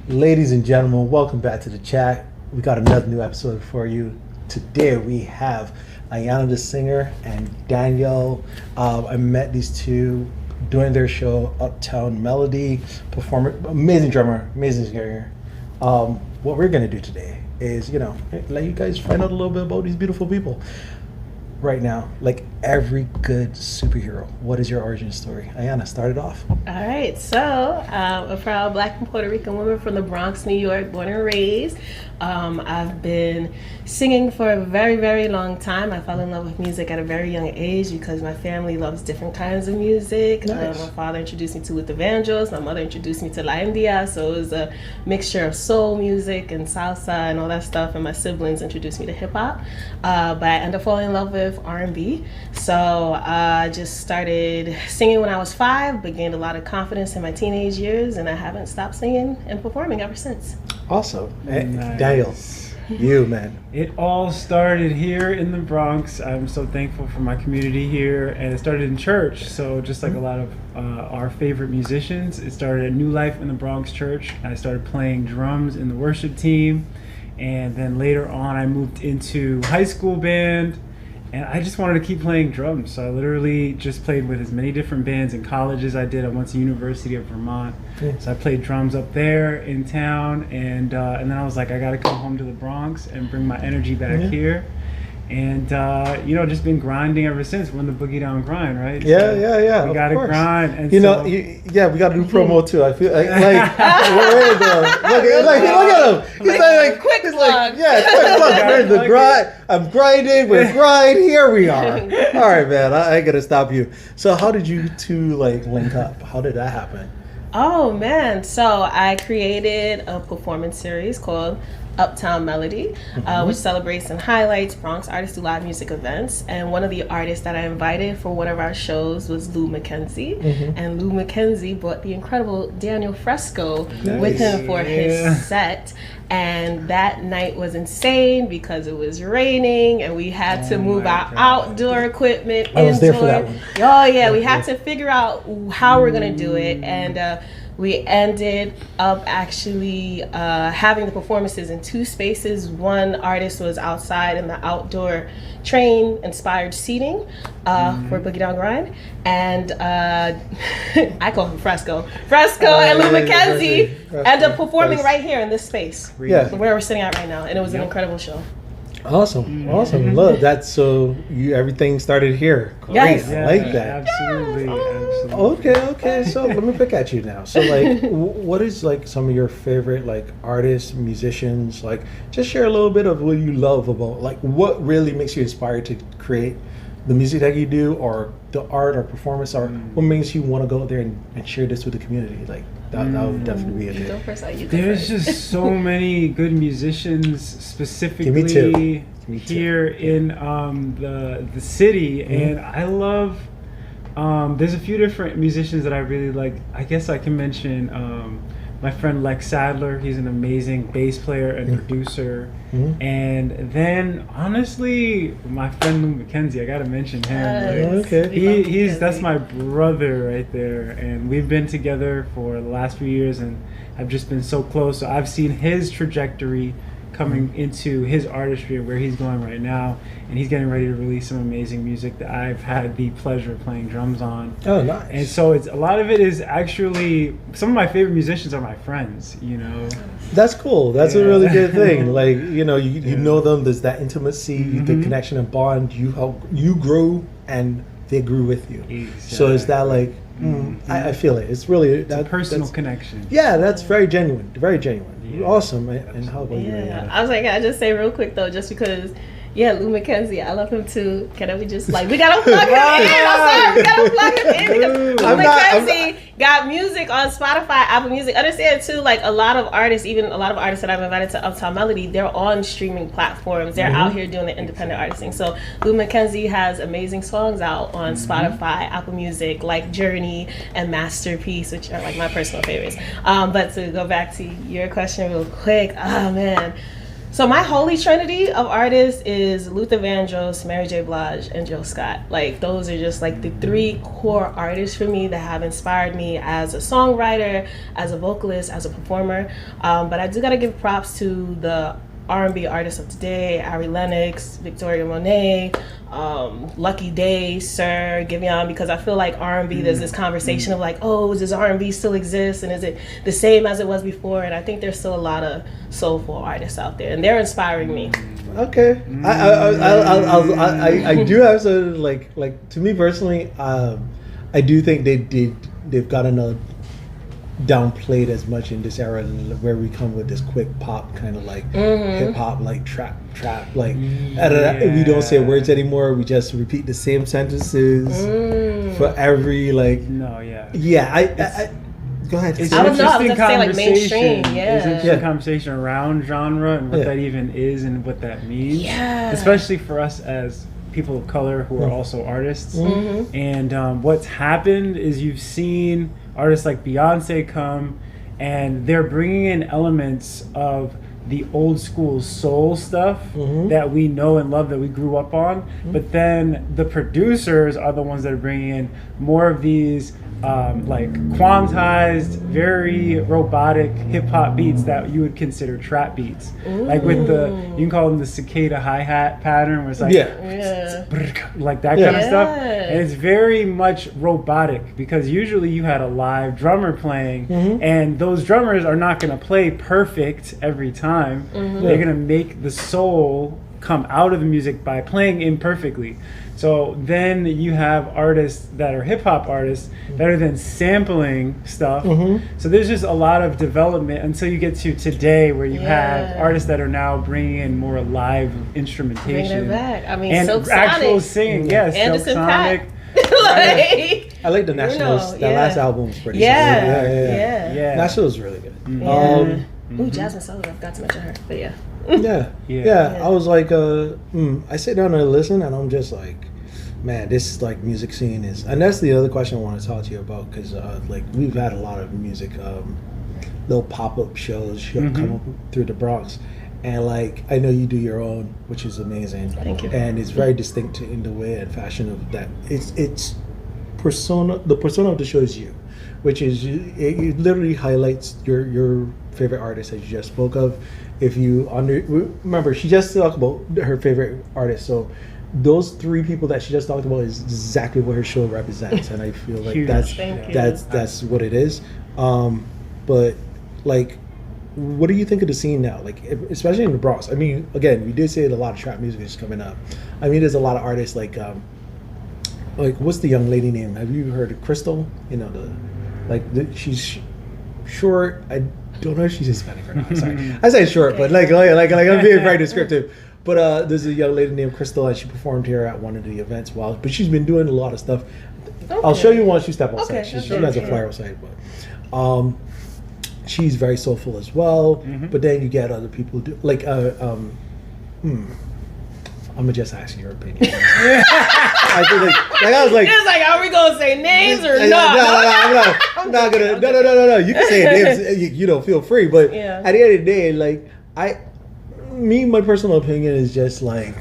Ladies and gentlemen, welcome back to the chat. We got another new episode for you. Today we have Ayanna the Singer and Daniel. I met these two doing their show, Uptown Melody, performer, amazing drummer, amazing singer. What we're gonna do today is, let you guys find out a little bit about these beautiful people. Right now, like every good superhero, what is your origin story? Ayanna, start it off. All right, so I'm a proud Black and Puerto Rican woman from the Bronx, New York, born and raised. I've been singing for a very, very long time. I fell in love with music at a very young age because my family loves different kinds of music. Nice. My father introduced me to With Evangelos. My mother introduced me to La India, so it was a mixture of soul music and salsa and all that stuff, and my siblings introduced me to hip-hop. But I ended up falling in love with R&B. So I just started singing when I was 5, but gained a lot of confidence in my teenage years, and I haven't stopped singing and performing ever since. Awesome. Nice. Daniel, you, man. It all started here in the Bronx. I'm so thankful for my community here, and it started in church. So just like a lot of our favorite musicians, it started a new life in the Bronx church. I started playing drums in the worship team, and then later on I moved into high school band, and I just wanted to keep playing drums. So I literally just played with as many different bands in college as I did. I went to University of Vermont. So I played drums up there in town, and then I was like, I gotta come home to the Bronx and bring my energy back here. And just been grinding ever since. We're in the boogie down grind, right? Yeah. We gotta grind. And we got to do promo too. I feel like we're in look at him. He's quick plug. Quick plug. We're in the grind. I'm grinding. We're grind. Here we are. All right, man. I gotta stop you. So, how did you two link up? How did that happen? Oh man, so I created a performance series called Uptown Melody, which celebrates and highlights Bronx artists through live music events. And one of the artists that I invited for one of our shows was Lou McKenzie. And Lou McKenzie brought the incredible Daniel Fresco with him for his set. And that night was insane because it was raining and we had to move our outdoor equipment I was there for that one. Oh yeah, we had to figure out how we're gonna do it, and we ended up actually having the performances in 2 spaces. One artist was outside in the outdoor train-inspired seating for Boogie Down Grind, and I call him Fresco. And Lou McKenzie ended up performing right here in this space, where we're sitting at right now, and it was an incredible show. Awesome. Look, that's everything started here. Great. Yes. I like that. Absolutely. Okay. So let me pick at you now. So what is some of your favorite artists, musicians? Just share a little bit of what you love about what really makes you inspired to create the music that you do, or the art or performance, or what makes you want to go out there and share this with the community? That would definitely be a Go good. first, There's just so many good musicians, specifically here in the city, and I love. There's a few different musicians that I really like. I guess I can mention my friend Lex Sadler. He's an amazing bass player and producer. And then honestly, my friend Lou McKenzie, I gotta mention him. That's my brother right there, and we've been together for the last few years, and I've just been so close. So I've seen his trajectory coming into his artistry and where he's going right now, and he's getting ready to release some amazing music that I've had the pleasure of playing drums on. Oh, nice. And so a lot of it is actually, some of my favorite musicians are my friends, That's cool. That's a really good thing. You know them. There's that intimacy, the connection and bond. You grew and they grew with you. Exactly. So is that I feel it. It's really a personal connection. Yeah, that's very genuine. Very genuine. Awesome. And how about you? I was I just say real quick though, just because. Yeah, Lou McKenzie, I love him too. Can we just we gotta plug him in? I'm sorry, we gotta plug him in because Lou McKenzie got music on Spotify, Apple Music. Understand too, a lot of artists, even a lot of artists that I've invited to Uptown Melody, they're on streaming platforms. They're out here doing the independent artisting. So Lou McKenzie has amazing songs out on Spotify, Apple Music, like Journey and Masterpiece, which are my personal favorites. But to go back to your question real quick, oh man. So my holy trinity of artists is Luther Vandross, Mary J. Blige, and Jill Scott. Like, those are just like the 3 core artists for me that have inspired me as a songwriter, as a vocalist, as a performer. But I do gotta give props to the R&B artists of today: Ari Lennox, Victoria Monet, Lucky Day, Sir, Giveon, because I feel like R&B, there's this conversation of like, oh, does R&B still exist, and is it the same as it was before? And I think there's still a lot of soulful artists out there, and they're inspiring me. Okay, I do have some like to me personally, I do think they've gotten a downplayed as much in this era, where we come with this quick pop kind of like hip hop, like trap like we don't say words anymore, we just repeat the same sentences for every like I go ahead. It's I an don't know, I was interesting gonna say, like, mainstream, conversation. It's an interesting conversation around genre and what that even is and what that means. Yeah. Especially for us as people of color who are also artists. And what's happened is you've seen artists like Beyonce come, and they're bringing in elements of the old school soul stuff that we know and love, that we grew up on. But then the producers are the ones that are bringing in more of these like quantized, very robotic hip hop beats that you would consider trap beats. Like with the, you can call them the cicada hi-hat pattern, where it's like like that kind of stuff. And it's very much robotic, because usually you had a live drummer playing, and those drummers are not going to play perfect every time. They're going to make the soul come out of the music by playing imperfectly. So then you have artists that are hip hop artists that are then sampling stuff. So there's just a lot of development until you get to today, where you have artists that are now bringing in more live instrumentation. Bringing it back. I mean, and Silk actual Sonic. Singing. Yes, Anderson Silk Sonic. Like, I like the Nationals. That last album was pretty yeah. Nationals is really good. Ooh, Jasmine Sullivan, I forgot to mention her, but yeah. I was like, I sit down and listen, and I'm just like, man, this like music scene is, and that's the other question I want to talk to you about, because like we've had a lot of music, little pop-up shows come up through the Bronx, and like I know you do your own, which is amazing. Thank you. And it's very distinct in the way and fashion of that. It's persona. The persona of the show is you, which is it literally highlights your favorite artist that you just spoke of. If you remember, she just talked about her favorite artist, so those 3 people that she just talked about is exactly what her show represents, and I feel like that's what it is. But like, what do you think of the scene now? Like, especially in the Bronx. I mean, again, we did say that a lot of trap music is coming up. I mean, there's a lot of artists like what's the young lady name? Have you heard of Crystal? You know, she's short. I don't know if she's Hispanic or not. Sorry, I say short, but like I'm being very descriptive. But there's a young lady named Crystal, and she performed here at one of the events. But she's been doing a lot of stuff. I'll show you once you step on site. She has a flyer site, but she's very soulful as well. But then you get other people who do like I'm gonna just ask your opinion. I feel like I was like, it's like, are we gonna say names or not? No, I'm not gonna. No. You can say names. You know, feel free. But at the end of the day, like my personal opinion is just like,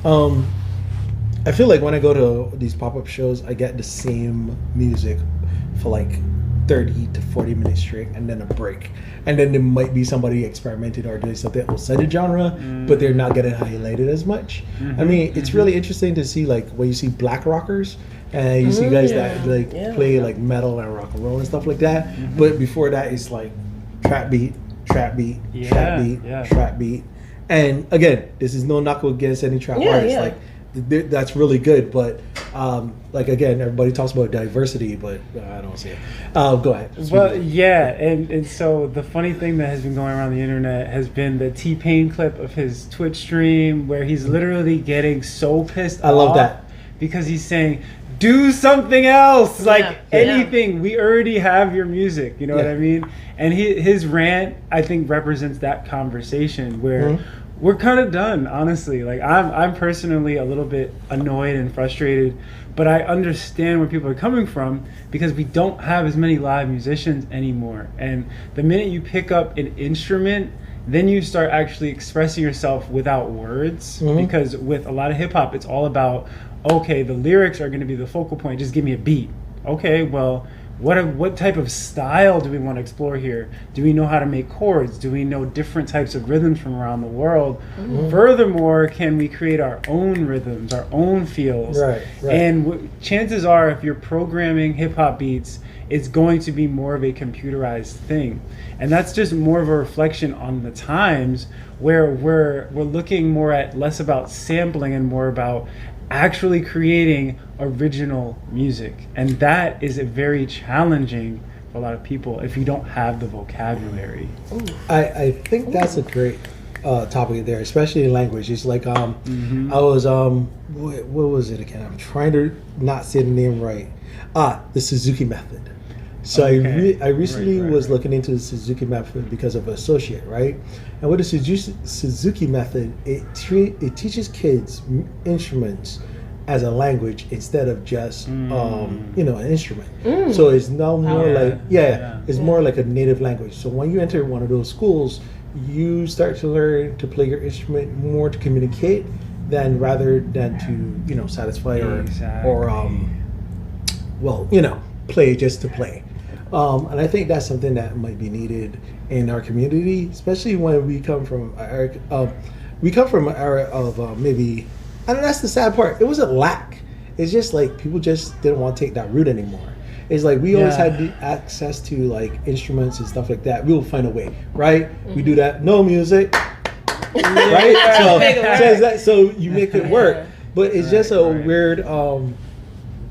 I feel like when I go to these pop-up shows, I get the same music for like 30 to 40 minutes straight, and then a break, and then there might be somebody experimenting or doing something outside the genre, but they're not getting highlighted as much. I mean, it's really interesting to see like when you see black rockers and you see guys that like play like metal and rock and roll and stuff like that, but before that it's like trap beat, trap beat. And again, this is no knock against any trap artists. Like that's really good, but like again, everybody talks about diversity, but I don't see it. Go ahead. Well, and so the funny thing that has been going around the internet has been the T-Pain clip of his Twitch stream, where he's literally getting so pissed off. I love that, because he's saying, do something else, like anything. We already have your music, you know what I mean? And his rant, I think, represents that conversation where we're kind of done, honestly. Like I'm personally a little bit annoyed and frustrated, but I understand where people are coming from, because we don't have as many live musicians anymore. And the minute you pick up an instrument, then you start actually expressing yourself without words. Because with a lot of hip hop, it's all about, okay, the lyrics are going to be the focal point. Just give me a beat. Okay, well, what type of style do we want to explore here? Do we know how to make chords? Do we know different types of rhythms from around the world? Furthermore, can we create our own rhythms, our own feels? Right. And chances are, if you're programming hip hop beats, it's going to be more of a computerized thing. And that's just more of a reflection on the times where we're looking more at less about sampling and more about actually creating original music. And that is very challenging for a lot of people if you don't have the vocabulary. I think that's a great topic there, especially in language. It's like I was what was it again? I'm trying to not say the name right. The Suzuki method. So I recently was looking into the Suzuki method because of an associate, right? And with the Suzuki method, it teaches kids instruments as a language instead of just an instrument. So it's now more it's more like a native language. So when you enter one of those schools, you start to learn to play your instrument more to communicate rather than to satisfy or play just to play. And I think that's something that might be needed in our community, especially when we come from an era of maybe, and that's the sad part. It wasn't lack. It's just like people just didn't want to take that route anymore. It's like we always had the access to like instruments and stuff like that. We will find a way, right? We do that. No music, right? So you make it work, but it's just a weird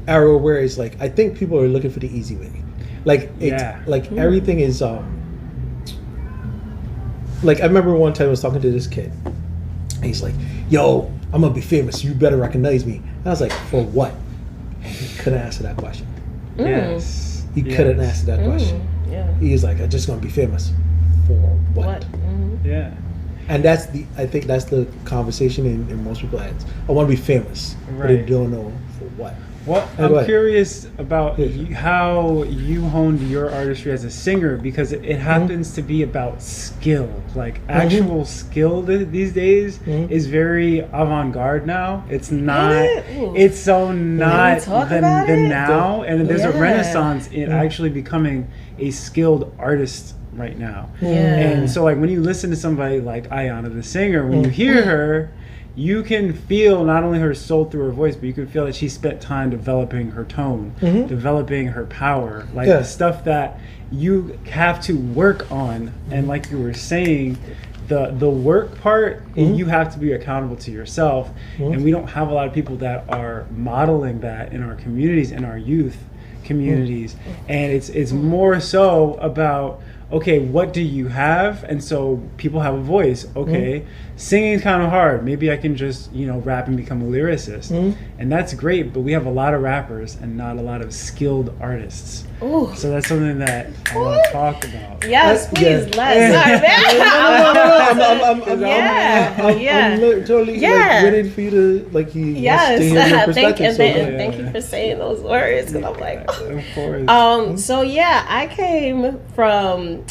era where it's like I think people are looking for the easy way. Like everything is like I remember one time I was talking to this kid and he's like, yo, I'm gonna be famous, you better recognize me. And I was like, for what? And he couldn't answer that question. He couldn't answer that question. He's like, I'm just gonna be famous. For what? Yeah. And I think that's the conversation in most people's heads. I want to be famous, but they don't know for what. Well, I'm curious about how you honed your artistry as a singer, because it happens to be about skill. Like actual skill these days is very avant-garde now. It's not. It's so not the now. And there's a renaissance in actually becoming a skilled artist right now. And so like when you listen to somebody like Ayanna the Singer, when you hear her, you can feel not only her soul through her voice, but you can feel that she spent time developing her tone, developing her power, like the stuff that you have to work on. And like you were saying, the work part, you have to be accountable to yourself. And we don't have a lot of people that are modeling that in our communities, in our youth communities. And it's more so about, okay, what do you have? And so people have a voice. Okay, singing's kind of hard. Maybe I can just, rap and become a lyricist. And that's great, but we have a lot of rappers and not a lot of skilled artists. So that's something that I want to talk about. Yes, please, let's. I'm totally waiting for you to thank you for saying those words, because I'm like, of course. So yeah, I came from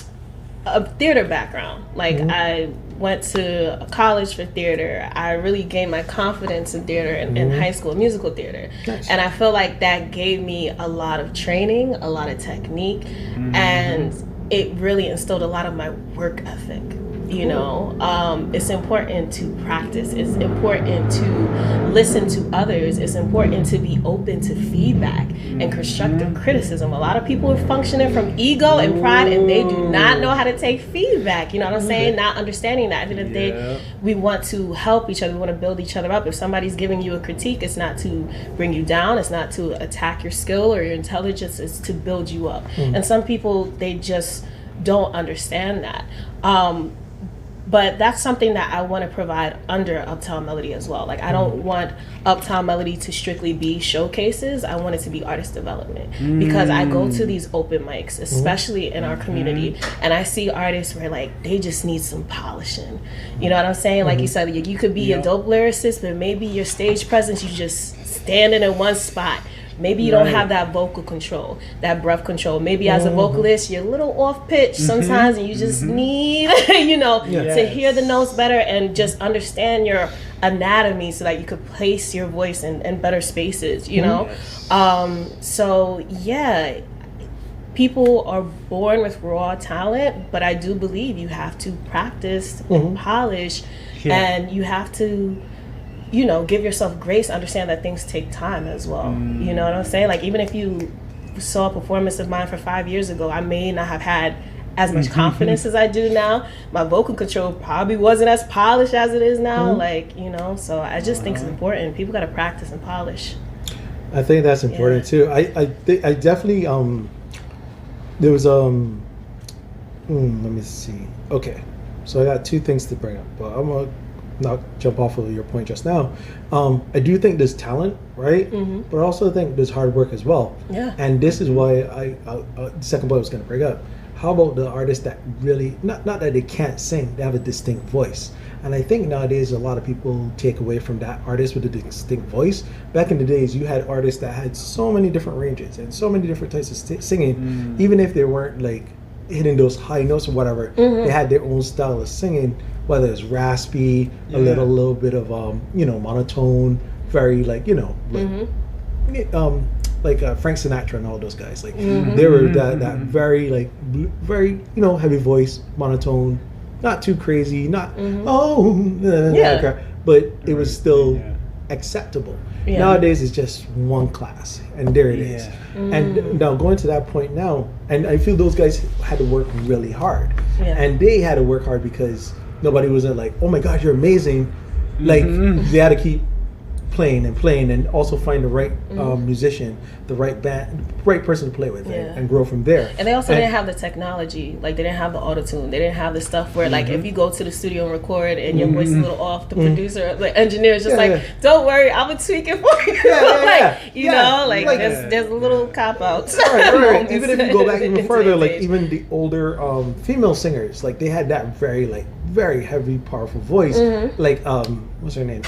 a theater background. Like I went to college for theater. I really gained my confidence in theater in high school, musical theater. Nice. And I feel like that gave me a lot of training, a lot of technique, and it really instilled a lot of my work ethic. It's important to practice. It's important to listen to others. It's important to be open to feedback and constructive criticism. A lot of people are functioning from ego and pride, and they do not know how to take feedback. You know what I'm saying? Not understanding that. At the end of the day, we want to help each other. We want to build each other up. If somebody's giving you a critique, it's not to bring you down. It's not to attack your skill or your intelligence. It's to build you up. And some people, they just don't understand that. But that's something that I want to provide under Uptown Melody as well. Like, I don't want Uptown Melody to strictly be showcases. I want it to be artist development. Because I go to these open mics, especially in our community, and I see artists where, like, they just need some polishing. You know what I'm saying? Like you said, you could be a dope lyricist, but maybe your stage presence, you just standing in one spot, Maybe you don't have that vocal control, that breath control. Maybe as a vocalist, you're a little off pitch sometimes, and you just need, to hear the notes better and just understand your anatomy so that you could place your voice in better spaces, So yeah, people are born with raw talent, but I do believe you have to practice and polish, and you have to, give yourself grace, understand that things take time as well. You know what I'm saying? Like, even if you saw a performance of mine for 5 years ago, I may not have had as much confidence as I do now. My vocal control probably wasn't as polished as it is now. So I just think it's important. People got to practice and polish. I think that's important too. I definitely there was let me see. Okay, so I got two things to bring up, but I'm gonna not jump off of your point just now. I do think there's talent, right? But I also think there's hard work as well. Yeah. And this is why the second point I was going to bring up. How about the artists that really not that they can't sing, they have a distinct voice. And I think nowadays a lot of people take away from that artist with a distinct voice. Back in the days, you had artists that had so many different ranges and so many different types of singing, even if they weren't like hitting those high notes or whatever. They had their own style of singing, whether it's raspy, a little bit of monotone, very like Frank Sinatra and all those guys. Like they were that very like very heavy voice, monotone, not too crazy, not but it was still acceptable. Nowadays it's just one class and there it is. And now going to that point now, and I feel those guys had to work really hard, and they had to work hard because nobody was like, oh my God, you're amazing. Like they had to keep playing and also find the right musician, the right band, the right person to play with, and grow from there. And they also didn't have the technology, like they didn't have the auto-tune, they didn't have the stuff where like if you go to the studio and record and your voice is a little off, the producer, the engineer is just don't worry, I'm gonna tweak it for you. There's a little cop-outs. Right. Even if you go back even further, like even the older female singers, like they had that very heavy, powerful voice. Like what's her name?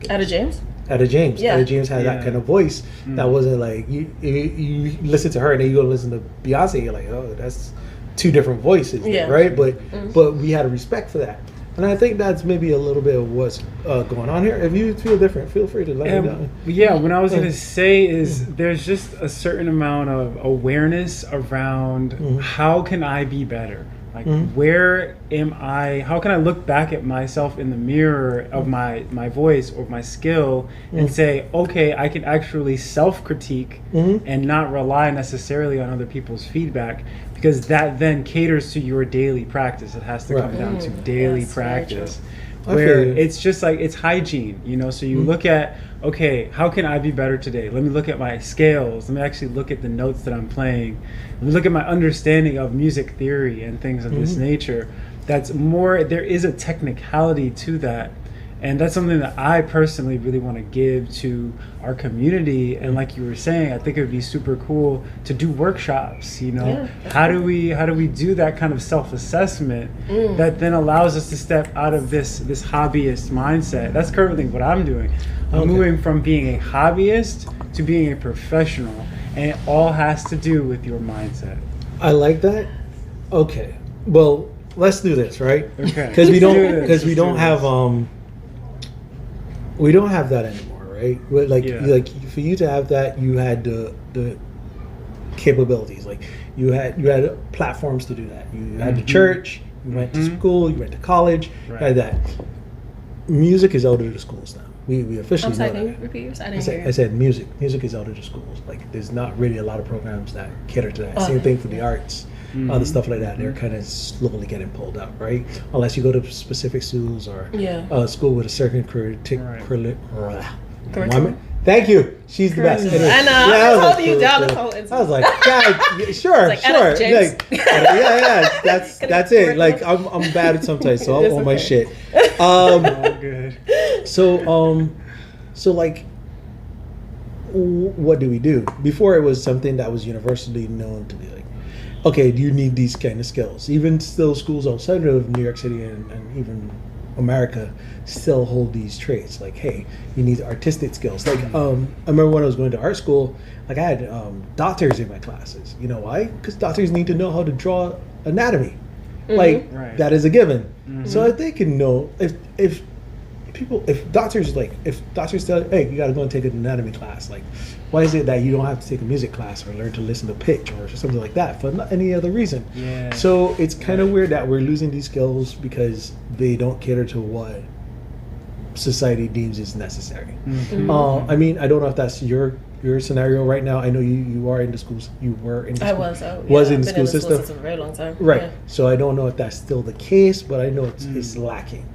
Etta James. Etta James had that kind of voice that wasn't like you listen to her and then you go listen to Beyonce, you're like, oh, that's two different voices, right? But we had a respect for that, and I think that's maybe a little bit of what's going on here. If you feel different, feel free to let me know. Yeah, what I was gonna say is there's just a certain amount of awareness around how can I be better. Like, where am I? How can I look back at myself in the mirror of my voice or my skill and say, okay, I can actually self-critique and not rely necessarily on other people's feedback, because that then caters to your daily practice. It has to come down to daily practice. Where it's just like, it's hygiene, so you look at, okay, how can I be better today? Let me look at my scales. Let me actually look at the notes that I'm playing. Let me look at my understanding of music theory and things of this nature. That's more, there is a technicality to that. And that's something that I personally really want to give to our community. And like you were saying, I think it would be super cool to do workshops, how do we do that kind of self-assessment that then allows us to step out of this hobbyist mindset. That's currently what I'm doing. I'm moving from being a hobbyist to being a professional, and it all has to do with your mindset. I like that. Okay. Well, let's do this, right? Okay. Because we don't have that anymore, right? Like for you to have that, you had the capabilities. Like you had platforms to do that. You had the church. You went to school. You went to college. Right. You had that. Music is out of the schools now. We officially know that. Can you repeat yours? I didn't hear. I said music. Music is out of the schools. Like there's not really a lot of programs that cater to that. Same thing for the arts. Other stuff like that, they're kind of slowly getting pulled up, right? Unless you go to specific schools or a school with a certain curriculum. Thank you. She's the best. Anyway, I know. I was holding you down this whole interview. I was like, God, sure. That's it. Like I'm bad at sometimes, so I'm on my shit. Good. So like, what do we do? Before it was something that was universally known to be like, okay, do you need these kind of skills? Even still schools outside of New York City and even America still hold these traits. Like, hey, you need artistic skills. Like, I remember when I was going to art school, like I had doctors in my classes. You know why? Because doctors need to know how to draw anatomy. Like, that is a given. So if they can know, if doctors tell, hey, you got to go and take an anatomy class, like, why is it that you don't have to take a music class or learn to listen to pitch or something like that for not any other reason? Yeah. So it's kind of weird that we're losing these skills because they don't cater to what society deems is necessary. I mean, I don't know if that's your scenario right now. I know you are in the schools. You were in the school. Was in the school system. Since a very long time. Right. Yeah. So I don't know if that's still the case, but I know it's lacking.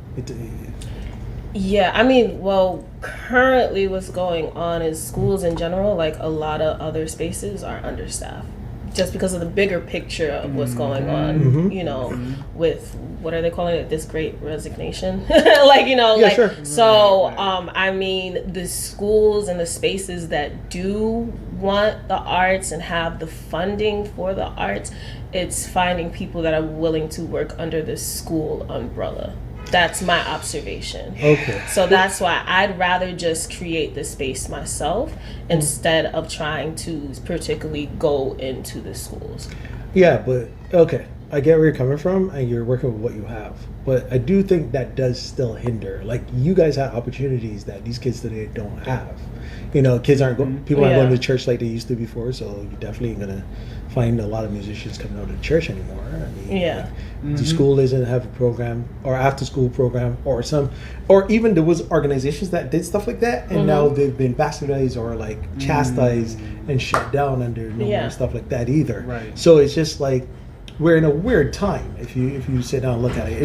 Yeah, I mean, well, currently what's going on is schools in general, like a lot of other spaces are understaffed. Just because of the bigger picture of what's going on, you know, with, what are they calling it, this great resignation? Like, you know, Sure. So, I mean, the schools and the spaces that do want the arts and have the funding for the arts, it's finding people that are willing to work under the school umbrella. That's my observation. Okay. So that's why I'd rather just create the space myself instead of trying to particularly go into the schools. Yeah, but okay. I get where you're coming from and you're working with what you have. But I do think that does still hinder. Like, you guys have opportunities that these kids today don't have. You know, kids aren't people aren't going to church like they used to before, so you're definitely going to find a lot of musicians coming out of church anymore. I mean, the school doesn't have a program or after school program or even there was organizations that did stuff like that and now they've been bastardized or like chastised and shut down and there's no more stuff like that either. Right. So it's just like we're in a weird time if you sit down and look at it.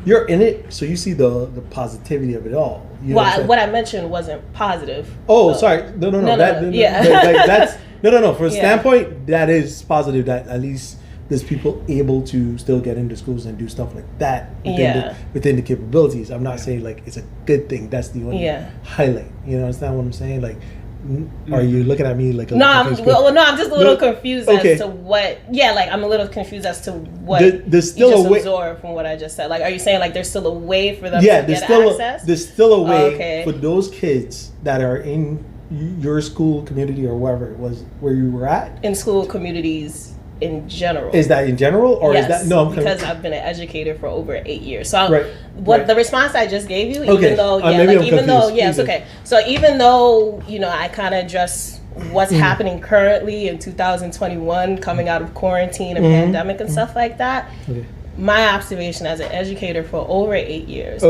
You're in it, so you see the positivity of it all. You know what I mentioned wasn't positive. Oh, sorry. No. That's no. From a standpoint, that is positive. That at least there's people able to still get into schools and do stuff like that within the capabilities. I'm not saying like it's a good thing. That's the only highlight. You know, understand what I'm saying? Like, are you looking at me like a I'm just a little confused as to what. Yeah, like I'm a little confused as to what there's still you just a way absorbed from what I just said. Like, are you saying like there's still a way for them to get access? There's still a way for those kids that are in your school community or wherever it was where you were at. In school communities in general. Is that in general or yes, is that no? Because I've been an educator for over 8 years. So the response I just gave you, even though it's okay. So even though I kind of address what's happening currently in 2021, coming out of quarantine and pandemic and stuff like that. Okay. My observation as an educator for over 8 years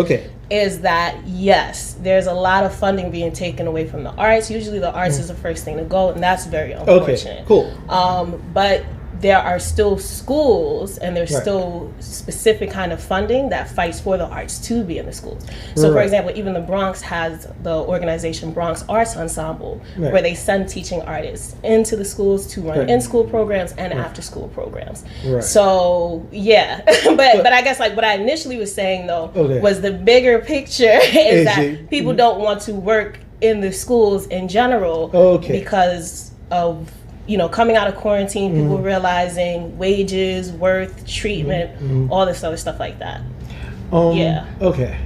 is that yes, there's a lot of funding being taken away from the arts. Usually the arts is the first thing to go, and that's very unfortunate. Cool. But there are still schools and there's still specific kind of funding that fights for the arts to be in the schools. So for example, even the Bronx has the organization Bronx Arts Ensemble where they send teaching artists into the schools to run in-school programs and after-school programs. So but I guess like what I initially was saying though was the bigger picture is that people don't want to work in the schools in general because of coming out of quarantine, people realizing wages, worth, treatment, all this other stuff like that. Okay.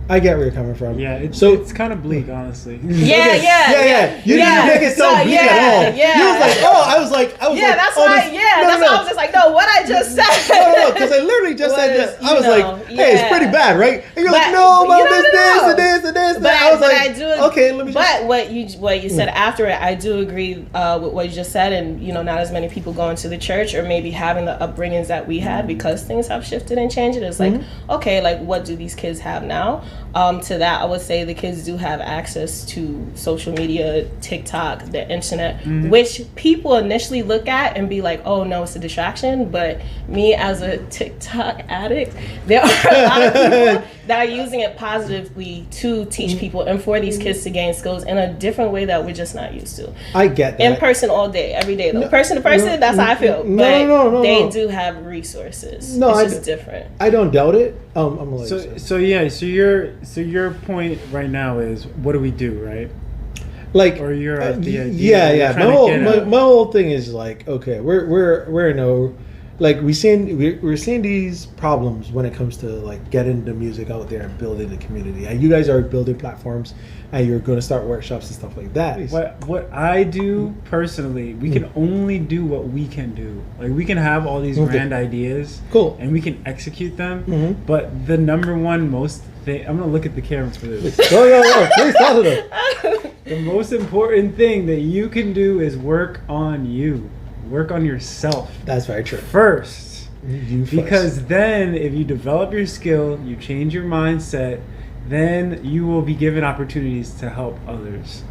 I get where you're coming from. Yeah, it's kind of bleak, honestly. Yeah. You didn't make it so bleak at all. Yeah. You was like, I was like, that's why. That's why I was just like, no, what I just said. No, because I literally just said this. I was like, hey, it's pretty bad, right? And you're like, no, this and this. But I was like, I do. Okay, let me. But what you said after it, I do agree with what you just said, and not as many people going to the church or maybe having the upbringings that we had because things have shifted and changed. It's like, okay, like what do these kids have now? To that, I would say the kids do have access to social media, TikTok, the internet, which people initially look at and be like, oh no, it's a distraction. But me as a TikTok addict, there are a lot of people that are using it positively to teach people and for these kids to gain skills in a different way that we're just not used to. I get that. In person all day, every day though. Person to person, that's how I feel. But they do have resources. It's just different. I don't doubt it. So your point right now is, what do we do, right? Like, or you're the idea. My whole thing is like, okay, we're in a like we're seeing these problems when it comes to like getting the music out there and building the community. And you guys are building platforms, and you're going to start workshops and stuff like that. What I do personally, we can only do what we can do. Like we can have all these grand ideas, cool, and we can execute them. But the number one most thing, I'm gonna look at the cameras for this. No, please talk to them. The most important thing that you can do is work on you. Work on yourself. That's very true. First. You first. Because then if you develop your skill, you change your mindset, then you will be given opportunities to help others.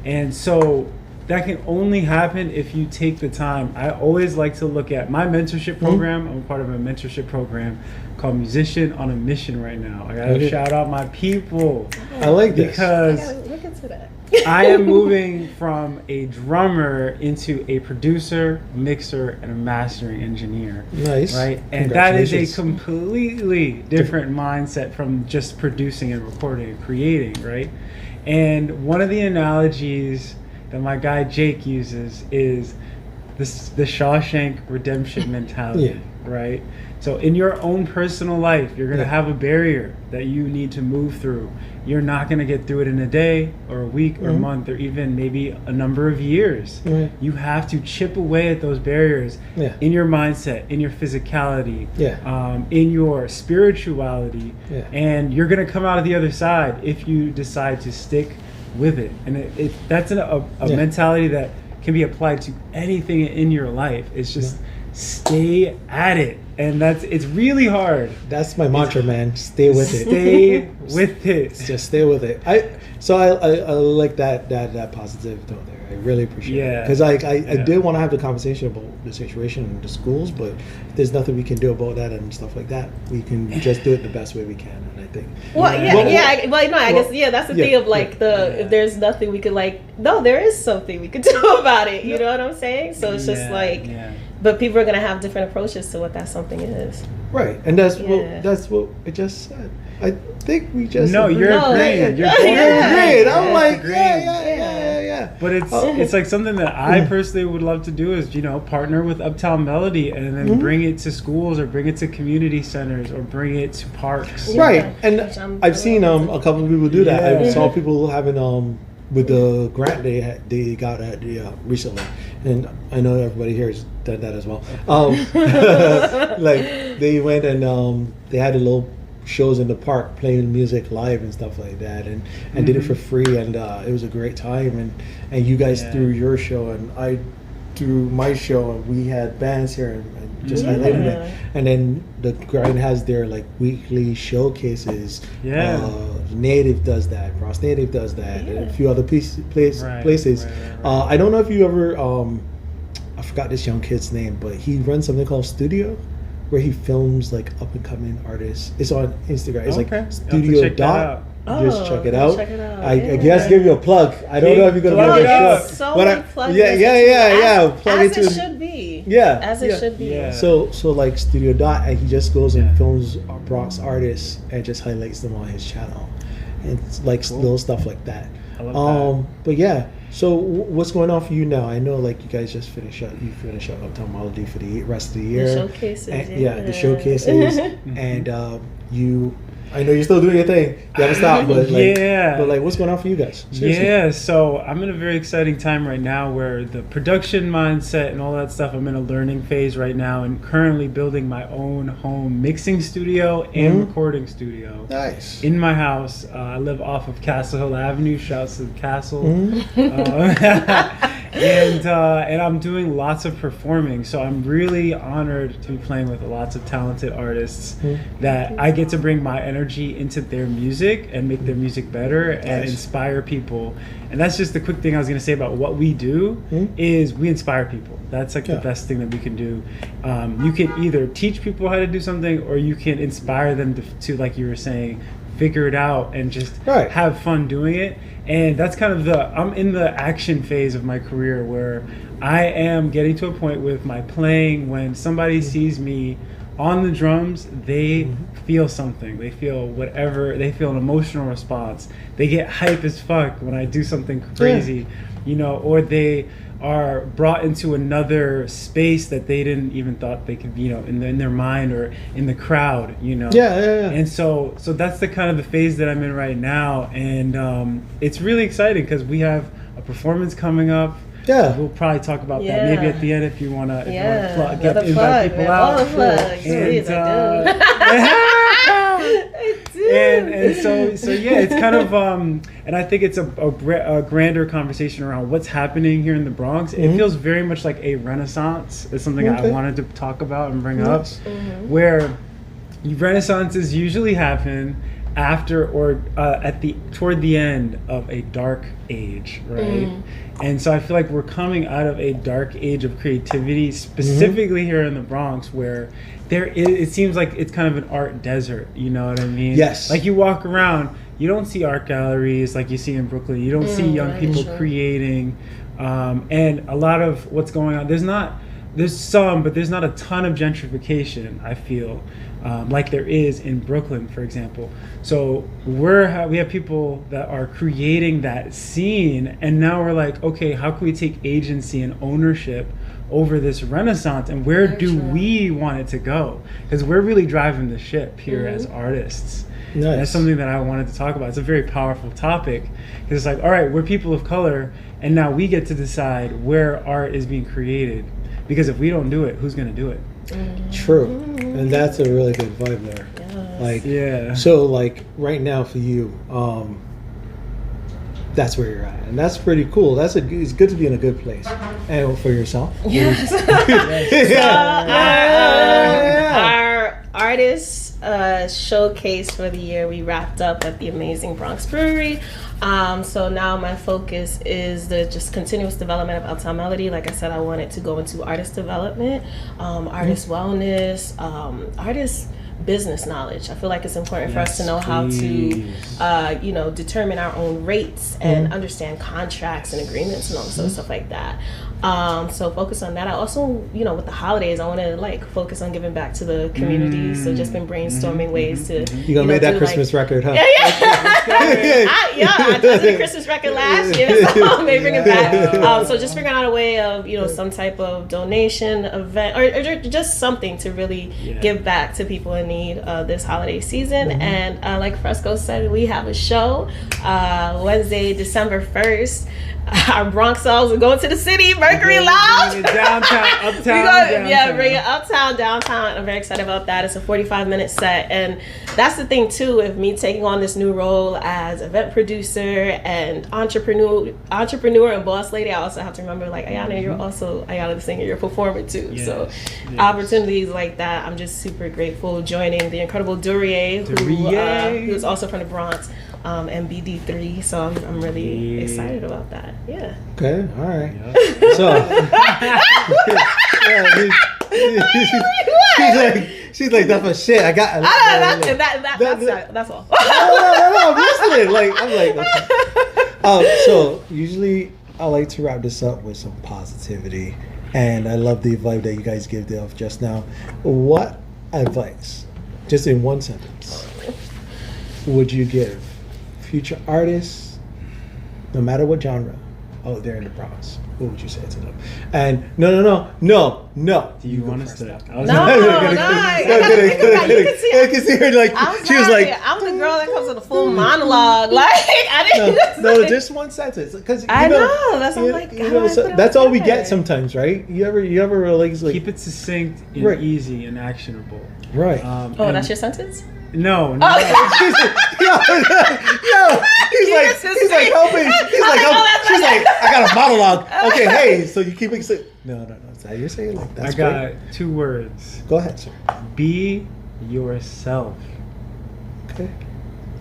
And so that can only happen if you take the time. I always like to look at my mentorship program. I'm a part of a mentorship program called Musician on a Mission right now. I gotta shout out my people. I like this. Because I gotta look into that. I am moving from a drummer into a producer, mixer, and a mastering engineer. Nice. Right? And that is a completely different mindset from just producing and recording and creating, right? And one of the analogies that my guy Jake uses is the Shawshank redemption mentality, right? So in your own personal life, you're going to have a barrier that you need to move through. You're not going to get through it in a day or a week or a month or even maybe a number of years. You have to chip away at those barriers in your mindset, in your physicality, in your spirituality, and you're going to come out of the other side if you decide to stick with it. And that's a mentality that can be applied to anything in your life. It's just stay at it. And it's really hard. That's my mantra, man. Stay with it. Stay with it. Just stay with it. I like that positive tone there. I really appreciate it. Because I did want to have the conversation about the situation in the schools, but if there's nothing we can do about that and stuff like that, we can just do it the best way we can. And I think. I guess that's the thing of like if there's nothing we could there is something we could do about it. You know what I'm saying? So it's just but people are gonna have different approaches to what that something is. Right, and that's what I just said. I think we just you're agreeing. You're agreeing. I'm like, yeah. But it's like something that I personally would love to do is partner with Uptown Melody and then bring it to schools or bring it to community centers or bring it to parks. Right, and I've seen a couple of people do that. I saw people having with the grant they got recently, and I know everybody here has done that as well. Like they went and they had a little shows in the park playing music live and stuff like that, and did it for free, and it was a great time. And you guys threw your show, and I threw my show, and we had bands here and just highlighting it. And then the grind has their weekly showcases. Native does that, Cross Native does that, and a few other places. Right. I don't know if you ever I forgot this young kid's name, but he runs something called Studio, where he films up and coming artists. It's on Instagram. It's Studio Dot. Just check it out. I guess give you a plug. I don't know if you're gonna be able to show. Plug as it should be. As it should be. So Studio Dot, and he just goes and films Bronx artists and just highlights them on his channel, and it's little stuff like that. I love that. But so what's going on for you now? I know you guys just finish up Uptown Melody for the rest of the year. The showcases. And, the showcases, and I know you're still doing your thing. You haven't stopped, but what's going on for you guys? Seriously. Yeah, so I'm in a very exciting time right now where the production mindset and all that stuff, I'm in a learning phase right now and currently building my own home mixing studio and recording studio. Nice. In my house. I live off of Castle Hill Avenue. Shouts to the Castle. And I'm doing lots of performing, so I'm really honored to be playing with lots of talented artists that I get to bring my energy into their music and make their music better and inspire people. And that's just the quick thing I was going to say about what we do is we inspire people. That's the best thing that we can do. You can either teach people how to do something, or you can inspire them to like you were saying, figure it out and just have fun doing it. And that's kind of I'm in the action phase of my career where I am getting to a point with my playing when somebody sees me on the drums, they feel something. They feel whatever. They feel an emotional response. They get hype as fuck when I do something crazy. you know, or they are brought into another space that they didn't even thought they could, you know, in their mind or in the crowd, you know. Yeah. And so that's the kind of the phase that I'm in right now, and it's really exciting because we have a performance coming up. Yeah, we'll probably talk about that maybe at the end if you wanna invite people out. All the plugs. Please, And so yeah, it's kind of and I think it's a grander conversation around what's happening here in the Bronx. It feels very much like a renaissance. It's something I wanted to talk about and bring up, where renaissances usually happen after or toward the end of a dark age, right? And so I feel like we're coming out of a dark age of creativity, specifically here in the Bronx, where it seems like it's kind of an art desert, you know what I mean? Yes. Like you walk around, you don't see art galleries like you see in Brooklyn. You don't see young people creating, and a lot of what's going on. There's some, but there's not a ton of gentrification, I feel, like there is in Brooklyn, for example. So we have people that are creating that scene, and now we're like, okay, how can we take agency and ownership over this renaissance, and where do we want it to go? Because we're really driving the ship here as artists. Nice. And that's something that I wanted to talk about. It's a very powerful topic, because it's like, all right, we're people of color, and now we get to decide where art is being created. Because if we don't do it, who's going to do it? True. And that's a really good vibe there. So like right now for you, that's where you're at, and that's pretty cool. It's good to be in a good place, and for yourself. Yes. Our artist showcase for the year, we wrapped up at the amazing Bronx Brewery. So now my focus is the just continuous development of Uptown Melody. Like I said, I wanted to go into artist development, artist wellness, artist business knowledge. I feel like it's important for us to know how to, determine our own rates and understand contracts and agreements and all this stuff like that. So focus on that. I also, with the holidays, I want to focus on giving back to the community. So just been brainstorming ways to. You gonna make that Christmas record, huh? I did a Christmas record last year, so maybe bring it back. So just figuring out a way of, some type of donation event or just something to really give back to people in need this holiday season. And like Fresco said, we have a show Wednesday, December 1st. Our Bronx selves are going to the city, Mercury Lounge. Downtown, Uptown. Bring it uptown, downtown. I'm very excited about that. It's a 45-minute set, and that's the thing too. With me taking on this new role as event producer and entrepreneur and boss lady, I also have to remember, Ayanna, you're also Ayanna the Singer. You're a performer too. So opportunities like that, I'm just super grateful. Joining the incredible Duryea, who's also from the Bronx. And BD3, so I'm really excited about that. Yeah. Okay. All right. So. She's like that's my shit. I got. That's all. No. I'm listening. I'm okay. So usually I like to wrap this up with some positivity, and I love the vibe that you guys gave off just now. What advice, just in one sentence, would you give future artists, no matter what genre, out there in the Bronx? What would you say to them? And no. Do you want us to? No. I can see her she was like, I'm the girl that comes with a full monologue. I didn't. No, just one sentence. Because I know that's I'm like. That's all we get sometimes, right? You ever keep it succinct and easy and actionable. Right. That's your sentence? No. He's like helping. She's like, I got a monologue. Okay, hey, so you keep it. No. Is that you're saying that's I got 2 words. Go ahead, sir. Be yourself. Okay,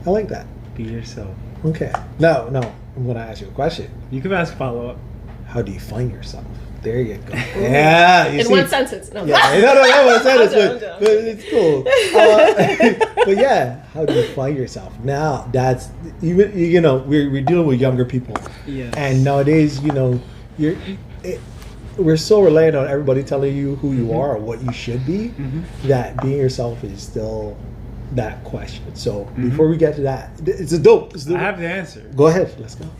I like that. Be yourself. Okay. No. I'm gonna ask you a question. You can ask follow-up. How do you find yourself? There you go. Yeah, in one sentence. No, no, one sentence, but it's cool. But yeah, how do you find yourself? Now that's even we're dealing with younger people, and nowadays we're so reliant on everybody telling you who you are or what you should be, that being yourself is still that question. So before we get to that, it's a dope. I have the answer. Go ahead. Let's go.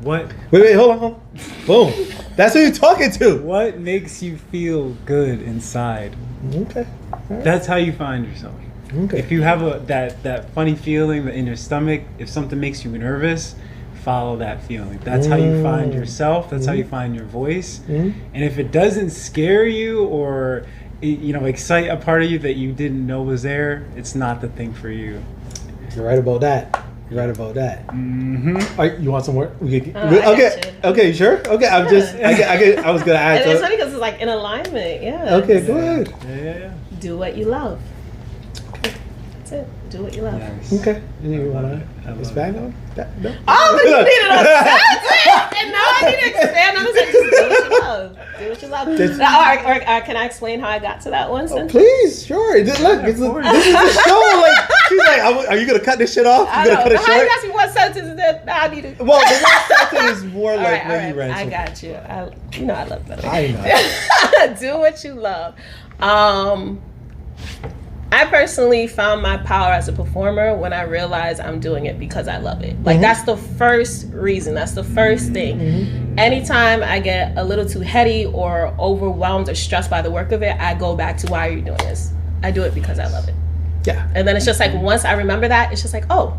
Wait, hold on. Boom. That's who you're talking to. What makes you feel good inside? Okay. Right. That's how you find yourself. Okay. If you have that funny feeling in your stomach, if something makes you nervous, follow that feeling. That's how you find yourself. That's how you find your voice. And if it doesn't scare you or excite a part of you that you didn't know was there, it's not the thing for you. You're right about that. Mm-hmm. You want some more? Okay, you sure? Okay, I was gonna ask. And it's funny because it's like in alignment. Yeah. Okay, go ahead. Yeah. Do what you love. That's it. Do what you love. Yes. Okay. You wanna expand on that? No? Oh, but you needed a sentence, and now I need to expand on this. Just do what you love. Do what you love. Or can I explain how I got to that one sentence? Please, sure. Look, this is the show. Like, she's like, "Are you gonna cut this shit off? You gonna cut it short?" How you ask me one sentence? Then I need to. Well, the one sentence is more like when you ran. I got you. I love that. I know. Do what you love. I personally found my power as a performer when I realized I'm doing it because I love it. Like, that's the first reason. That's the first thing. Anytime I get a little too heady or overwhelmed or stressed by the work of it, I go back to, why are you doing this? I do it because I love it. Yeah. And then it's just like, once I remember that, it's just like, oh,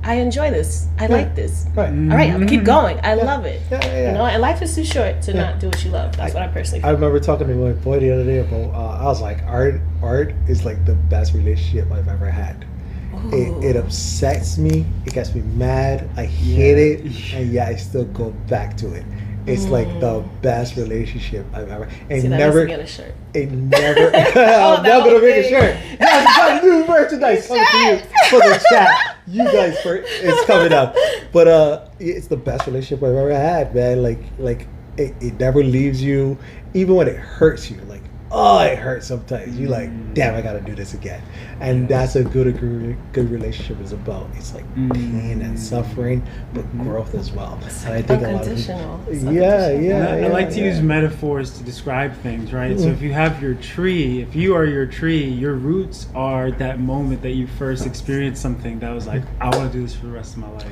I enjoy this. I like this. Right. All right, I'll keep going. I love it. Yeah. You know, and life is too short to not do what you love. That's what I personally feel. I remember talking to my boy the other day about, I was like, art is like the best relationship I've ever had. It upsets me. It gets me mad. I hate it. And yet I still go back to it. It's like the best relationship I've ever. And see, that never. needs to be on a shirt. It never. I'm not gonna make a shirt. Yes, I got new merchandise coming to you for the chat. You guys, it's coming up. But it's the best relationship I've ever had, man. Like it never leaves you, even when it hurts you. Like, oh, it hurts sometimes. You like, damn, I gotta do this again. And that's a good relationship is about. It's like pain and suffering, but growth as well. And I think a lot of people, I like to use metaphors to describe things, right? So if you have your tree, if you are your tree, your roots are that moment that you first experienced something that was like, I want to do this for the rest of my life.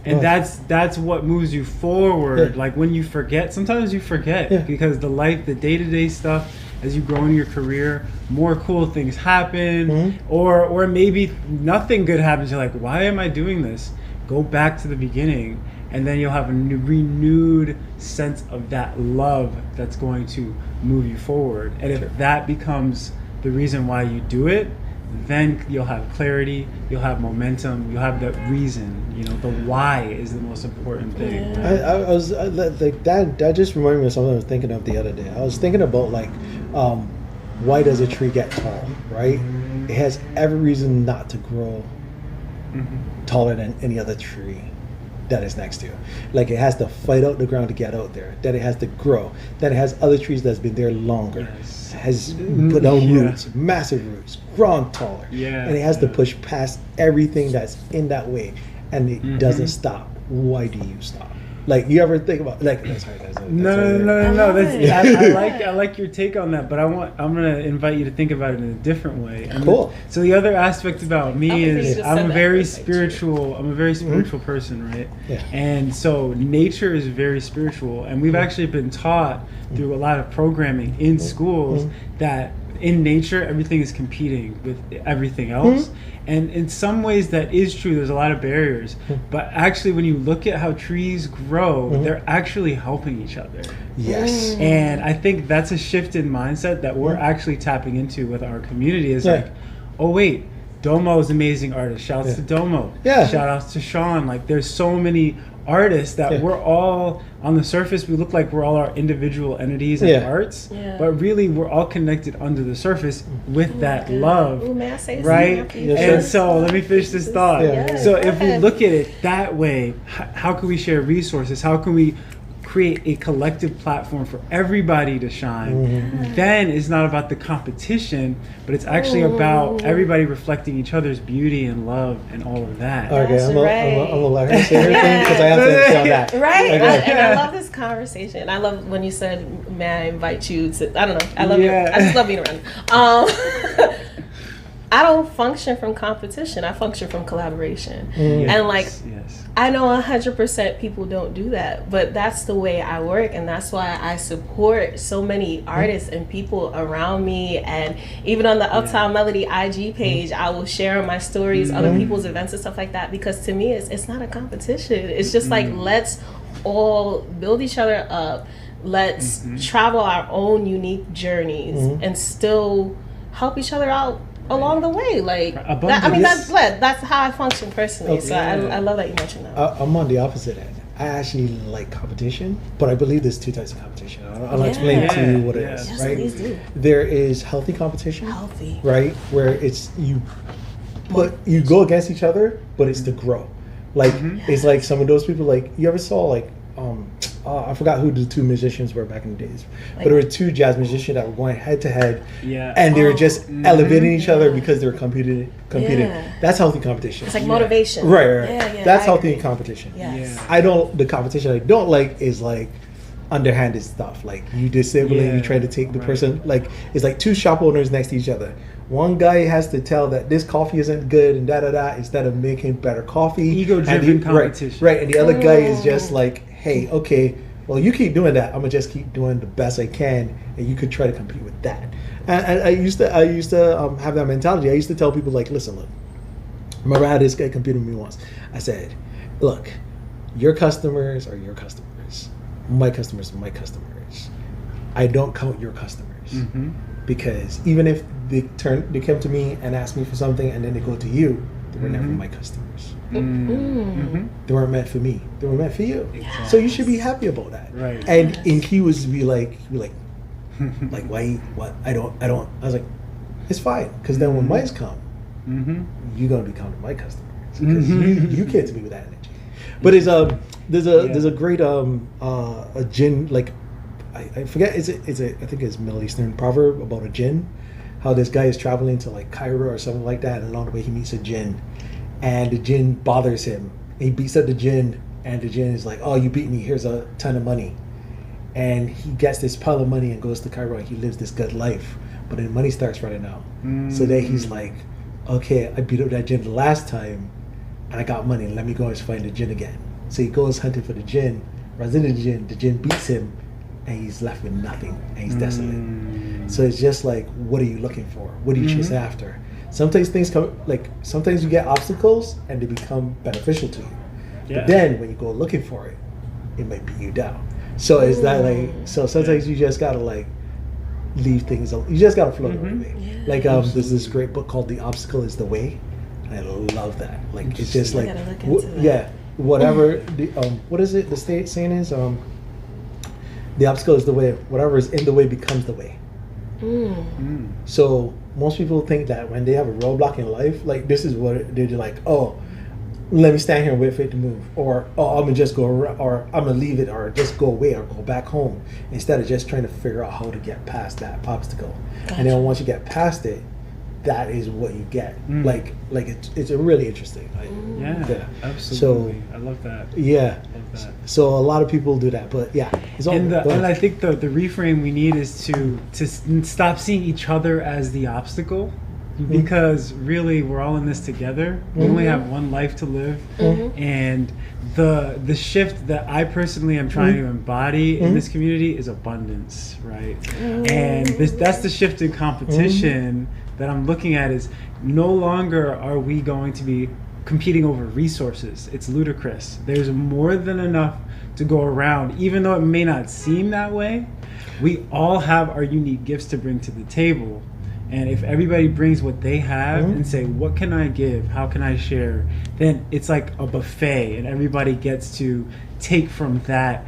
And that's what moves you forward. Like when you forget, sometimes you forget because the day-to-day stuff, as you grow in your career, more cool things happen, or maybe nothing good happens. You're like, why am I doing this? Go back to the beginning, and then you'll have a renewed sense of that love that's going to move you forward. And if that becomes the reason why you do it, then you'll have clarity, you'll have momentum, you'll have that reason. The why is the most important thing. Right? I was like that just reminded me of something I was thinking of the other day. I was thinking about like, why does a tree get tall, right? It has every reason not to grow taller than any other tree that is next to it. Like, it has to fight out the ground to get out there. Then it has to grow. Then it has other trees that's been there longer. Yes. Has put down roots, massive roots, grown taller. And it has to push past everything that's in that way. And it doesn't stop. Why do you stop? Like, you ever think about No. I like your take on that, but I'm gonna invite you to think about it in a different way. And cool. So the other aspect about me is I'm a very spiritual person, right? Yeah. And so nature is very spiritual, and we've actually been taught through a lot of programming in schools that in nature everything is competing with everything else. And in some ways that is true. There's a lot of barriers, but actually when you look at how trees grow, they're actually helping each other. Yes. And I think that's a shift in mindset that we're actually tapping into with our community. Is like, oh wait, Domo is an amazing artist. Shouts to Domo. Shout outs to Shawn. Like, there's so many artists that we're all on the surface, we look like we're all our individual entities and arts, but really we're all connected under the surface with that love. Ooh, may I say right? And so let me finish this thought. So if we look at it that way, how can we share resources? How can we create a collective platform for everybody to shine? Then it's not about the competition, but it's actually about everybody reflecting each other's beauty and love and all of that. Okay, I'm gonna let her say everything because I have to say that. Right, and I love this conversation. I love when you said, "May I invite you to?" I don't know. I love you. I just love being around. I don't function from competition. I function from collaboration. And like Yes. I know 100% people don't do that, but that's the way I work, and that's why I support so many artists and people around me. And even on the Uptown Melody IG page, I will share my stories, other people's events and stuff like that, because to me, it's not a competition. It's just like, let's all build each other up. Let's travel our own unique journeys and still help each other out along the way. Like, that's how I function personally. Okay. So I love that you mentioned that. I'm on the opposite end. I actually like competition, but I believe there's two types of competition. I'll explain to you what it is. Yes, right? Please do. There is healthy competition. Healthy. Right? Where it's you go against each other, but it's to grow. Like it's like some of those people, like you ever saw like I forgot who the two musicians were back in the days, but there were two jazz musicians that were going head to head, and they were just elevating each other because they were competing. Yeah. That's healthy competition. It's like motivation, right? Yeah, that's healthy competition. Yes. The competition I don't like is like underhanded stuff, like you disabling, you try to take the person, like it's like two shop owners next to each other. One guy has to tell that this coffee isn't good and instead of making better coffee. Ego-driven competition. Right, and the other guy is just like, hey, okay, well, you keep doing that. I'm gonna just keep doing the best I can, and you could try to compete with that. And I used to have that mentality. I used to tell people like, listen, look. Remember I had this guy compete with me once. I said, look, your customers are your customers. My customers are my customers. I don't count your customers because even if they come to me and ask me for something, and then they go to you, they were never my customers. They weren't meant for me. They were meant for you. Exactly. So you should be happy about that. Right. And he was be like, like why? What? I don't. I was like, it's fine, because then when mice come, you're gonna be counting my customers because you came to me with that energy. But there's a great a jinn, like I forget, I think it's Middle Eastern proverb about a jinn. How this guy is traveling to like Cairo or something like that, and along the way he meets a jinn, and the jinn bothers him. He beats up the jinn, and the jinn is like, "Oh, you beat me. Here's a ton of money." And he gets this pile of money and goes to Cairo. And he lives this good life, but then money starts running out. So then he's like, "Okay, I beat up that jinn the last time, and I got money. Let me go and find the jinn again." So he goes hunting for the jinn, runs into the jinn beats him, and he's left with nothing, and he's desolate. So it's just like, what are you looking for? What do you chase after? Sometimes things come, like sometimes you get obstacles and they become beneficial to you. But then when you go looking for it, it might beat you down. So it's that like, so sometimes you just gotta like leave things, you just gotta float away. Like there's this great book called The Obstacle is the Way. And I love that. Like it's just like, whatever, what is it? The saying is, the obstacle is the way, whatever is in the way becomes the way. So most people think that when they have a roadblock in life, like this is what they're like, oh, let me stand here and wait for it to move, or oh, I'm gonna just go around, or I'm gonna leave it, or just go away, or go back home, instead of just trying to figure out how to get past that obstacle. Gotcha. And then once you get past it, that is what you get. Like it's a really interesting. Absolutely. So I love that. So a lot of people do that, but and I think the reframe we need is to stop seeing each other as the obstacle, because really we're all in this together. We only have one life to live, and the shift that I personally am trying to embody in this community is abundance, right? And that's the shift in competition that I'm looking at. Is no longer are we going to be competing over resources. It's ludicrous. There's more than enough to go around, even though it may not seem that way. We all have our unique gifts to bring to the table, and if everybody brings what they have and say, what can I give, how can I share, then it's like a buffet, and everybody gets to take from that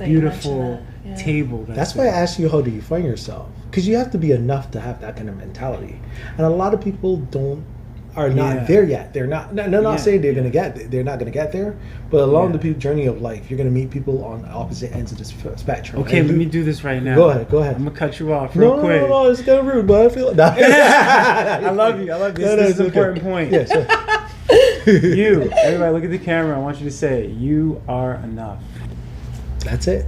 beautiful table. That's why I asked you, how do you find yourself? Because you have to be enough to have that kind of mentality, and a lot of people are not there yet. They're not saying they're gonna get. They're not gonna get there. But along the journey of life, you're gonna meet people on opposite ends of the spectrum. Okay, let me do this right now. Go ahead. I'm gonna cut you off real quick. No, it's kind of rude, but I feel. I love you. This is an important point. Yeah, sure. You, everybody, look at the camera. I want you to say, "You are enough." That's it.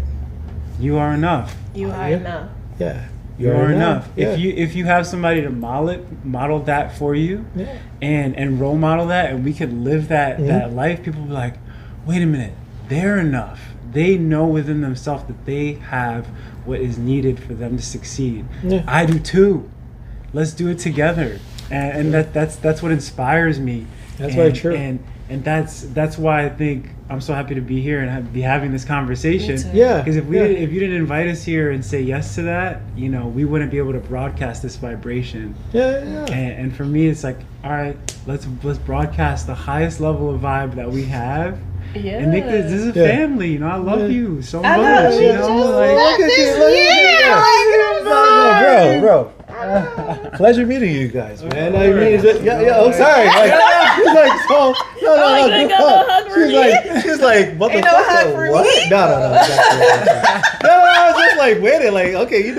You are enough. You are enough. Yeah. You are enough. Yeah. If you have somebody to model that for you, and role model that, and we could live that life, people will be like, wait a minute, they're enough. They know within themselves that they have what is needed for them to succeed. Yeah. I do too. Let's do it together. And that's what inspires me. That's very true. And that's why I think I'm so happy to be here and be having this conversation. Yeah. Because if you didn't invite us here and say yes to that, we wouldn't be able to broadcast this vibration. Yeah. And for me, it's like, all right, let's broadcast the highest level of vibe that we have. Yeah. And make this is a family. I love you so much. Bro. Pleasure meeting you guys, man. I mean, I'm sorry. She's like, so, no. She's like, what the fuck? What? No. I was just like, waiting, like, okay, it's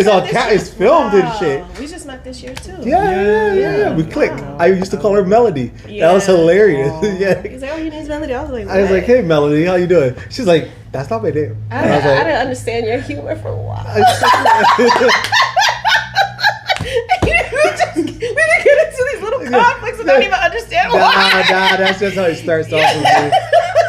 on it's filmed and shit. We just met this year too. Yeah. We clicked. I used to call her Melody. That was hilarious. Yeah. He's like, oh, he needs Melody. I was like, I was like, hey, Melody, how you doing? She's like, that's not my name. I didn't understand your humor for a while. We can get into these little conflicts and not even understand why. Nah, that's just how it starts off with me.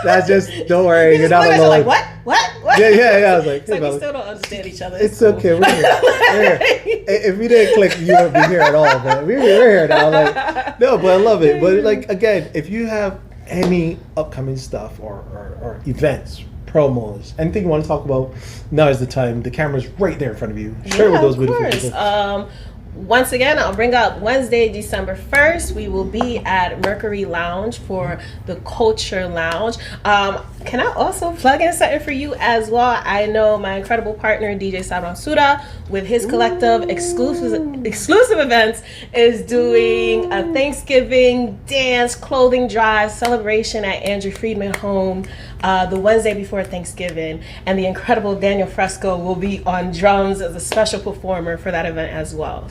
That's just, don't worry, you're not alone. Like, what? Yeah, I was like, hey, we still don't understand each other. It's okay, we're here. If we didn't click, you wouldn't be here at all, but we're here now. Like, no, but I love it. But like, again, if you have any upcoming stuff or events, promos, anything you want to talk about, now is the time. The camera's right there in front of you. Share it with those beautiful people. Once again, I'll bring up Wednesday, December 1st. We will be at Mercury Lounge for the Culture Lounge. Can I also plug in something for you as well? I know my incredible partner, DJ Sabran Suda, with his collective exclusive events, is doing a Thanksgiving dance clothing drive celebration at Andrew Freeman Home the Wednesday before Thanksgiving. And the incredible Daniel Fresco will be on drums as a special performer for that event as well.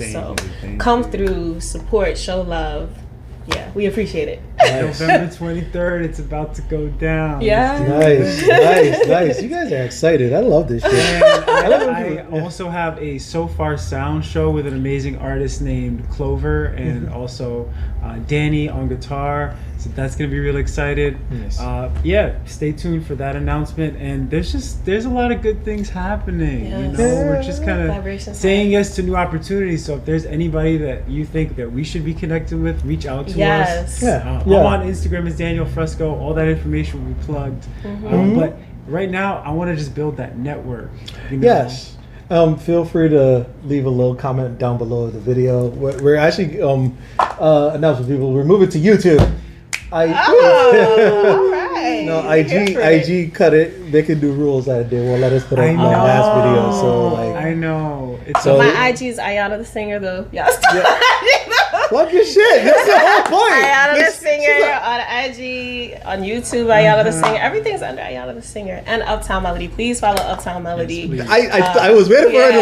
Come through, support, show love. Yeah, we appreciate it. November 23rd, it's about to go down. Yeah. Nice. You guys are excited. I love this shit. I also have a So Far Sound show with an amazing artist named Clover and also Danny on guitar. So that's going to be really excited. Yes. Stay tuned for that announcement. And there's a lot of good things happening. Yes. We're just kind of saying yes to new opportunities. So if there's anybody that you think that we should be connected with, reach out to us. I'm on Instagram as Daniel Fresco. All that information will be plugged. But right now, I want to just build that network. Yes. Feel free to leave a little comment down below the video. We're actually announcing people. We're moving to YouTube. All right. No, IG cut it. They can do rules that they won't let us put up my last video. So I know. My IG is Ayanna the Singer though. Yes. Plug your shit. That's the whole point. Ayanna the Singer on IG, on YouTube. Ayanna the Singer. Everything's under Ayanna the Singer and Uptown Melody. Please follow Uptown Melody. Yes, I was waiting for her to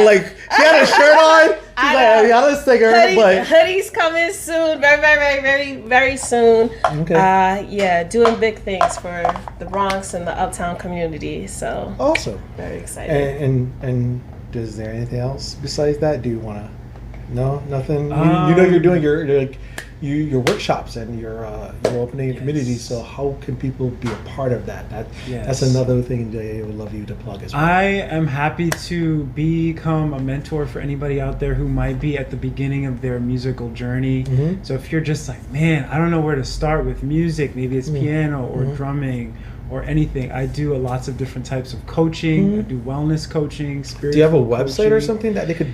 she had a shirt on. She's like Ayanna the Singer, but hoodies coming soon. Very, very, very, very soon. Okay. Doing big things for the Bronx and the Uptown community. So awesome. Very excited. And is there anything else besides that? Do you want to? No, nothing. You're doing your workshops and you're opening a community. So how can people be a part of that? That's another thing I would love you to plug as well. I am happy to become a mentor for anybody out there who might be at the beginning of their musical journey. So if you're just like, man, I don't know where to start with music, maybe it's piano or drumming or anything. I do lots of different types of coaching. I do wellness coaching, spiritual. Do you have a website coaching. or something that they could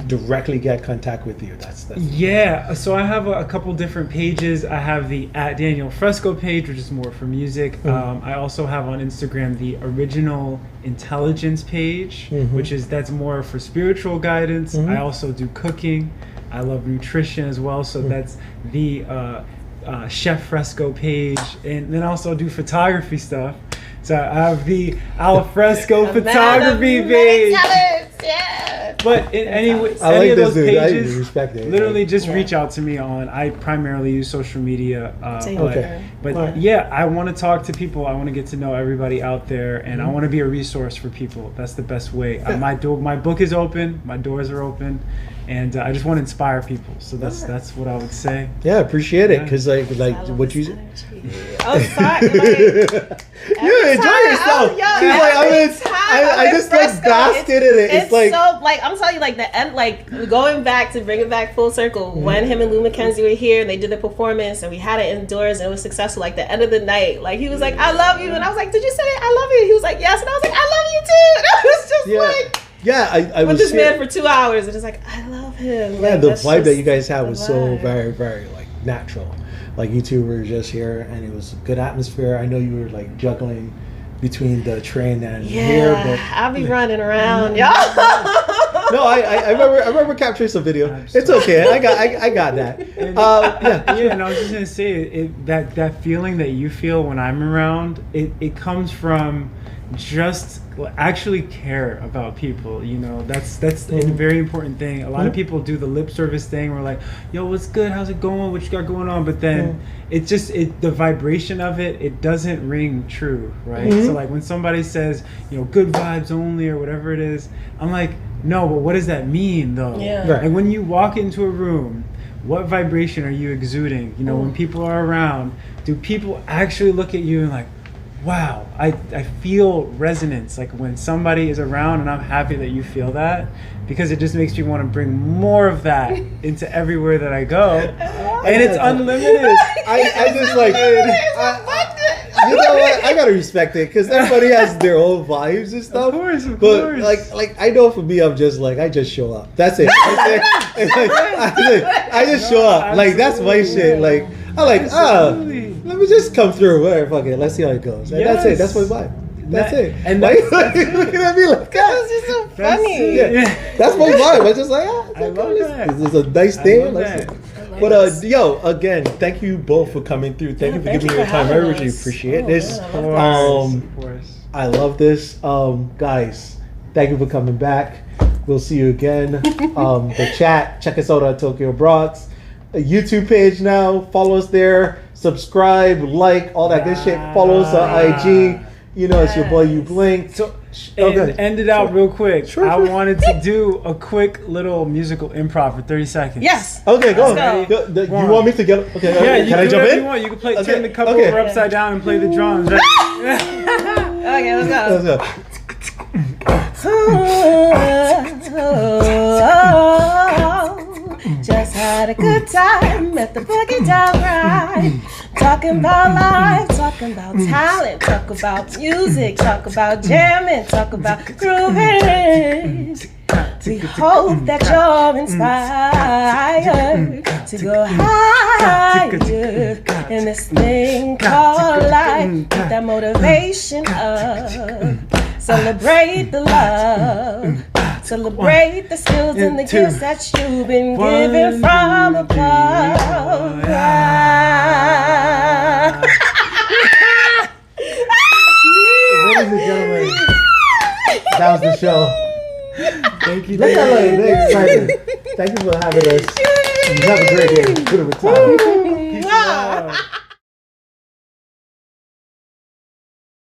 directly get contact with you? That's yeah. So I have a couple different pages. I have the @Daniel Fresco page, which is more for music. I also have on Instagram the Original Intelligence page, that's more for spiritual guidance. I also do cooking. I love nutrition as well. So that's the Chef Fresco page, and then also do photography stuff. So I have the Al Fresco photography page. But in any of this those dude. I pages, respect it. literally just reach out to me on. I primarily use social media. Okay. But yeah, I want to talk to people. I want to get to know everybody out there, and I want to be a resource for people. That's the best way. My book is open. My doors are open, and I just want to inspire people. So that's what I would say. Yeah, appreciate it because like what you. I'm sorry. You enjoy yourself. I just like basked in it. It's like so like I'm telling you, like the end, like going back to bring it back full circle. When him and Lou Mackenzie were here, and they did the performance, and we had it indoors, and it was successful. Like the end of the night, like he was like, "I love you," and I was like, "Did you say I love you?" He was like, "Yes," and I was like, "I love you too." And I was just like. Yeah, I with was this man for 2 hours, and it's like I love him. Yeah, like, the vibe that you guys had the was so vibe. very, very like natural. Like you two were just here, and it was a good atmosphere. I know you were like juggling between the train and here, but I'll be running around, y'all. no, I remember capturing some video. Absolutely. It's okay. I got that. And, Yeah, and I was just gonna say that feeling that you feel when I'm around, it comes from just actually care about people. You know, that's a very important thing. A lot of people do the lip service thing. We're like, yo, what's good? How's it going? What you got going on? But then it's just the vibration of it doesn't ring true, right? So like when somebody says, you know, good vibes only or whatever it is, I'm like, no, but what does that mean though? Yeah. Right. Like when you walk into a room, what vibration are you exuding? You know, when people are around, do people actually look at you and like, wow, I feel resonance, like when somebody is around, and I'm happy that you feel that, because it just makes me want to bring more of that into everywhere that I go, and it's unlimited. I just like, you know what? I gotta respect it because everybody has their own vibes and stuff. Of but course. like I know for me, I'm just like I just show up. That's it. I just show up. Like that's my shit. Like I like let me just come through. Whatever, fuck it. Let's see how it goes. And that's it. That's my vibe. That's it. And like, looking at me like This is so funny. that's my vibe. I'm just like, I love that. This is a nice I thing. love Let's that. see. But yo, again, thank you both for coming through. Thank you for giving me your time. I really appreciate this. Of course. I love this. Guys, thank you for coming back. We'll see you again. The chat, check us out on Tokyo Bronx. A YouTube page now. Follow us there. Subscribe, like, all that good shit. Follow us on IG. You know, it's your boy, You Blink. So, end it out real quick. Sure. I wanted to do a quick little musical improv for 30 seconds. Yes. Okay, go. Let's Go. You want me to get? Okay. Yeah, you can I do jump whatever in? you want. You can play, Okay, turn the cup okay. over upside down and play the drums. Right? Okay, let's go. Let's go. Just had a good time at the boogie down ride. Talking about life, talking about talent, talk about music, talk about jamming, talk about grooving. We hope that you're inspired to go higher in this thing called life. With that motivation of celebrate the love. Celebrate the skills and the gifts that you've been given from above. Ladies and gentlemen, that was the show. Thank you. Look at that, excited. Thank you for having us. You have a great day. Good time.